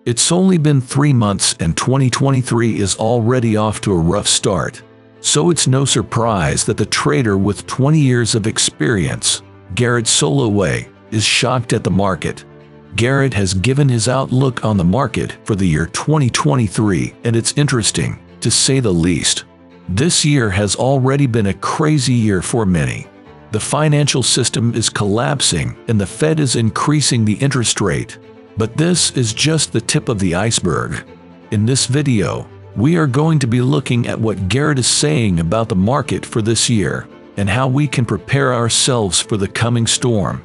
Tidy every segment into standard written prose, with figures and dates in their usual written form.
It's only been 3 months and 2023 is already off to a rough start. So it's no surprise that the trader with 20 years of experience, Garett Soloway, is shocked at the market. Garett has given his outlook on the market for the year 2023, and it's interesting, to say the least. This year has already been a crazy year for many. The financial system is collapsing and the Fed is increasing the interest rate. But this is just the tip of the iceberg. In this video, we are going to be looking at what Garett is saying about the market for this year and how we can prepare ourselves for the coming storm.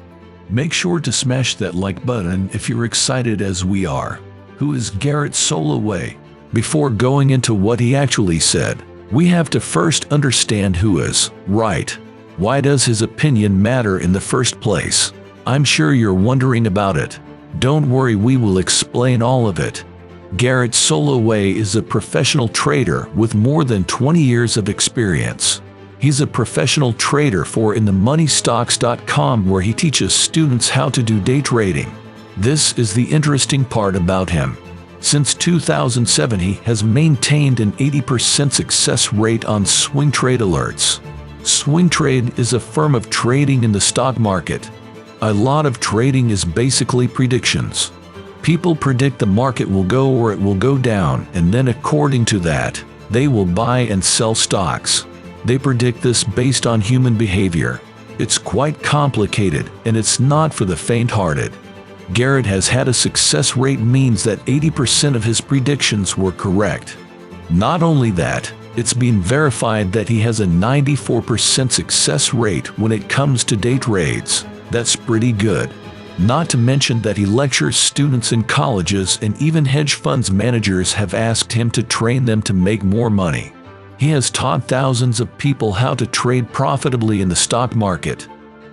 Make sure to smash that like button if you're excited as we are. Who is Garett Soloway? Before going into what he actually said, we have to first understand who is right. Why does his opinion matter in the first place? I'm sure you're wondering about it. Don't worry, we will explain all of it. Garett Soloway is a professional trader with more than 20 years of experience. He's a professional trader for InTheMoneyStocks.com, where he teaches students how to do day trading. This is the interesting part about him. Since 2007, he has maintained an 80% success rate on swing trade alerts. Swing trade is a form of trading in the stock market. A lot of trading is basically predictions. People predict the market will go or it will go down, and then according to that, they will buy and sell stocks. They predict this based on human behavior. It's quite complicated, and it's not for the faint-hearted. Garett has had a success rate means that 80% of his predictions were correct. Not only that, it's been verified that he has a 94% success rate when it comes to day trades. That's pretty good. Not to mention that he lectures students in colleges, and even hedge funds managers have asked him to train them to make more money. He has taught thousands of people how to trade profitably in the stock market.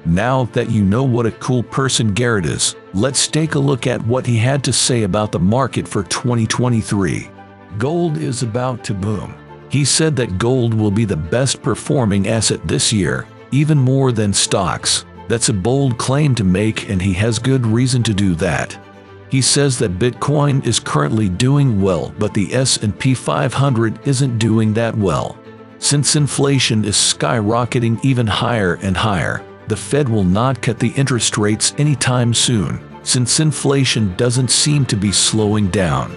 Now that you know what a cool person Garett is, let's take a look at what he had to say about the market for 2023. Gold is about to boom. He said that gold will be the best performing asset this year, even more than stocks. That's a bold claim to make, and he has good reason to do that. He says that Bitcoin is currently doing well, but the S&P 500 isn't doing that well. Since inflation is skyrocketing even higher and higher, the Fed will not cut the interest rates anytime soon, since inflation doesn't seem to be slowing down.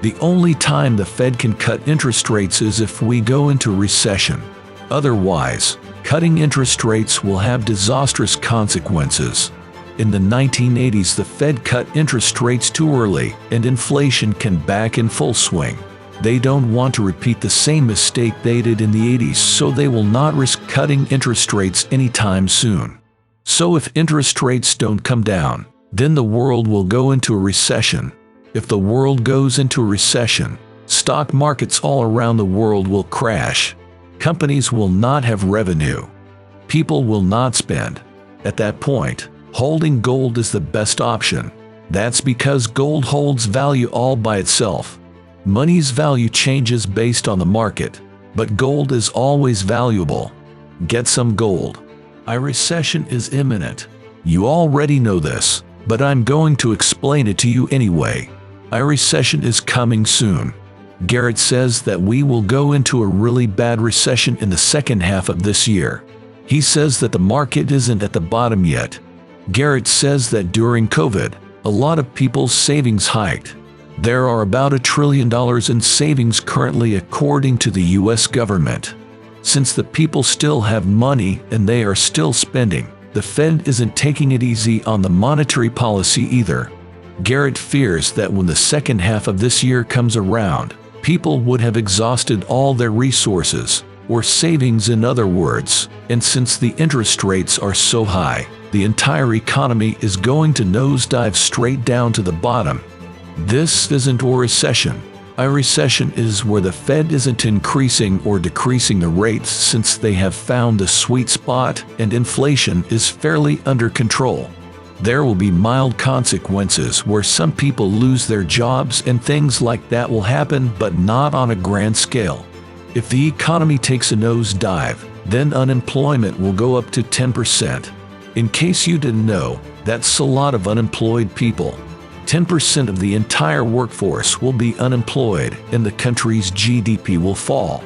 The only time the Fed can cut interest rates is if we go into recession. Otherwise, cutting interest rates will have disastrous consequences. In the 1980s, the Fed cut interest rates too early, and inflation came back in full swing. They don't want to repeat the same mistake they did in the 80s, so they will not risk cutting interest rates anytime soon. So if interest rates don't come down, then the world will go into a recession. If the world goes into a recession, stock markets all around the world will crash. Companies will not have revenue. People will not spend. At that point, holding gold is the best option. That's because gold holds value all by itself. Money's value changes based on the market, but gold is always valuable. Get some gold. A recession is imminent. You already know this, but I'm going to explain it to you anyway. A recession is coming soon. Garett says that we will go into a really bad recession in the second half of this year. He says that the market isn't at the bottom yet. Garett says that during COVID, a lot of people's savings hiked. There are about $1 trillion in savings currently, according to the US government. Since the people still have money and they are still spending, the Fed isn't taking it easy on the monetary policy either. Garett fears that when the second half of this year comes around, people would have exhausted all their resources, or savings in other words, and since the interest rates are so high, the entire economy is going to nosedive straight down to the bottom. This isn't a recession. A recession is where the Fed isn't increasing or decreasing the rates, since they have found the sweet spot and inflation is fairly under control. There will be mild consequences where some people lose their jobs and things like that will happen, but not on a grand scale. If the economy takes a nosedive, then unemployment will go up to 10%. In case you didn't know, that's a lot of unemployed people. 10% of the entire workforce will be unemployed and the country's GDP will fall.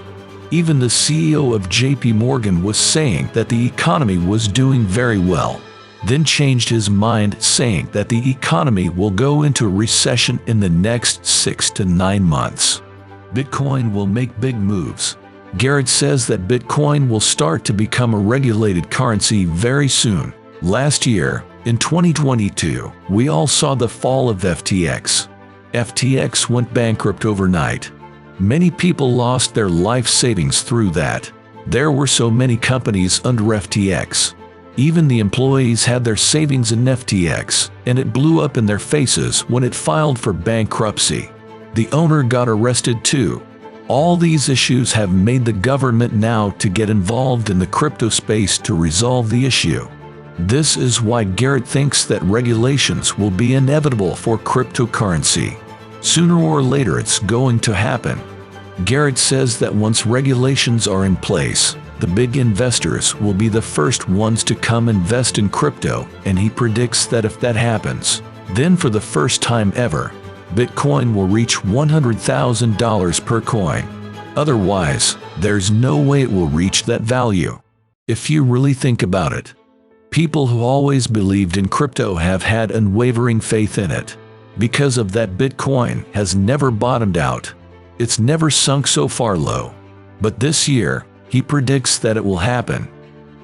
Even the CEO of JP Morgan was saying that the economy was doing very well, then changed his mind, saying that the economy will go into a recession in the next 6 to 9 months. Bitcoin will make big moves. Garett says that Bitcoin will start to become a regulated currency very soon. Last year, in 2022, we all saw the fall of FTX. FTX went bankrupt overnight. Many people lost their life savings through that. There were so many companies under FTX. Even the employees had their savings in FTX, and it blew up in their faces when it filed for bankruptcy. The owner got arrested too. All these issues have made the government now to get involved in the crypto space to resolve the issue. This is why Garett thinks that regulations will be inevitable for cryptocurrency. Sooner or later it's going to happen. Garett says that once regulations are in place, the big investors will be the first ones to come invest in crypto, and he predicts that if that happens, then for the first time ever, Bitcoin will reach $100,000 per coin. Otherwise, there's no way it will reach that value. If you really think about it, people who always believed in crypto have had unwavering faith in it. Because of that, Bitcoin has never bottomed out. It's never sunk so far low. But this year, he predicts that it will happen.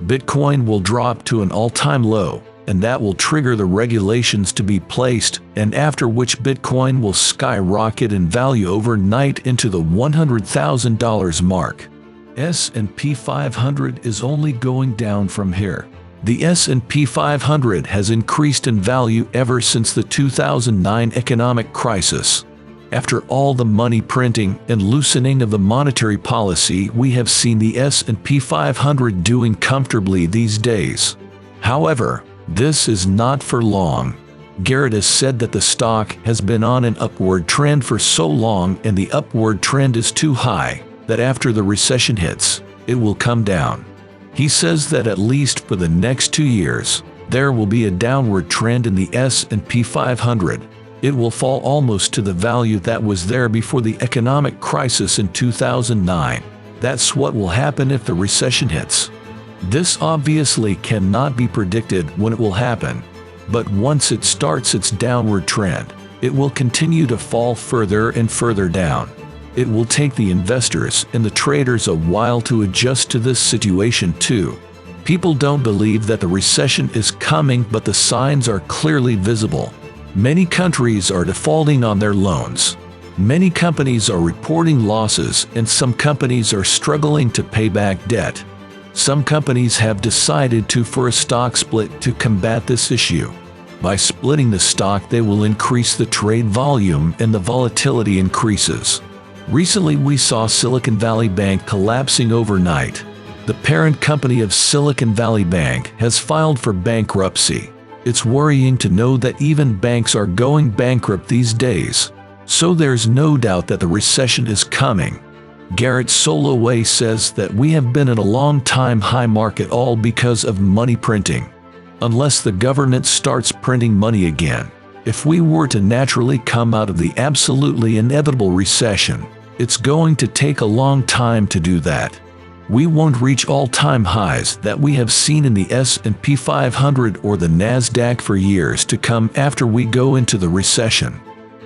Bitcoin will drop to an all-time low, and that will trigger the regulations to be placed, and after which Bitcoin will skyrocket in value overnight into the $100,000 mark. S&P 500 is only going down from here. The S&P 500 has increased in value ever since the 2009 economic crisis. After all the money printing and loosening of the monetary policy, we have seen the S&P 500 doing comfortably these days. However, this is not for long. Garett has said that the stock has been on an upward trend for so long, and the upward trend is too high, that after the recession hits, it will come down. He says that at least for the next 2 years, there will be a downward trend in the S&P 500. It will fall almost to the value that was there before the economic crisis in 2009. That's what will happen if the recession hits. This obviously cannot be predicted when it will happen, but once it starts its downward trend, it will continue to fall further and further down. It will take the investors and the traders a while to adjust to this situation too. People don't believe that the recession is coming, but the signs are clearly visible. Many countries are defaulting on their loans. Many companies are reporting losses, and some companies are struggling to pay back debt. Some companies have decided for a stock split to combat this issue. By splitting the stock, they will increase the trade volume and the volatility increases. Recently, we saw Silicon Valley Bank collapsing overnight. The parent company of Silicon Valley Bank has filed for bankruptcy. It's worrying to know that even banks are going bankrupt these days. So there's no doubt that the recession is coming. Garett Soloway says that we have been in a long-time high market all because of money printing. Unless the government starts printing money again, if we were to naturally come out of the absolutely inevitable recession, it's going to take a long time to do that. We won't reach all-time highs that we have seen in the S&P 500 or the Nasdaq for years to come after we go into the recession.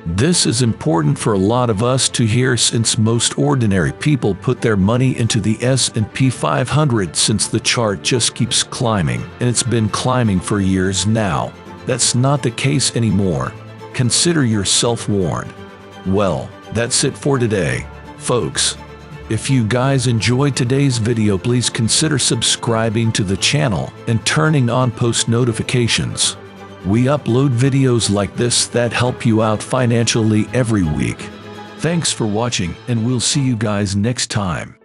This is important for a lot of us to hear, since most ordinary people put their money into the S&P 500 since the chart just keeps climbing, and it's been climbing for years now. That's not the case anymore. Consider yourself warned. Well, that's it for today, folks. If you guys enjoyed today's video, please consider subscribing to the channel and turning on post notifications. We upload videos like this that help you out financially every week. Thanks for watching, and we'll see you guys next time.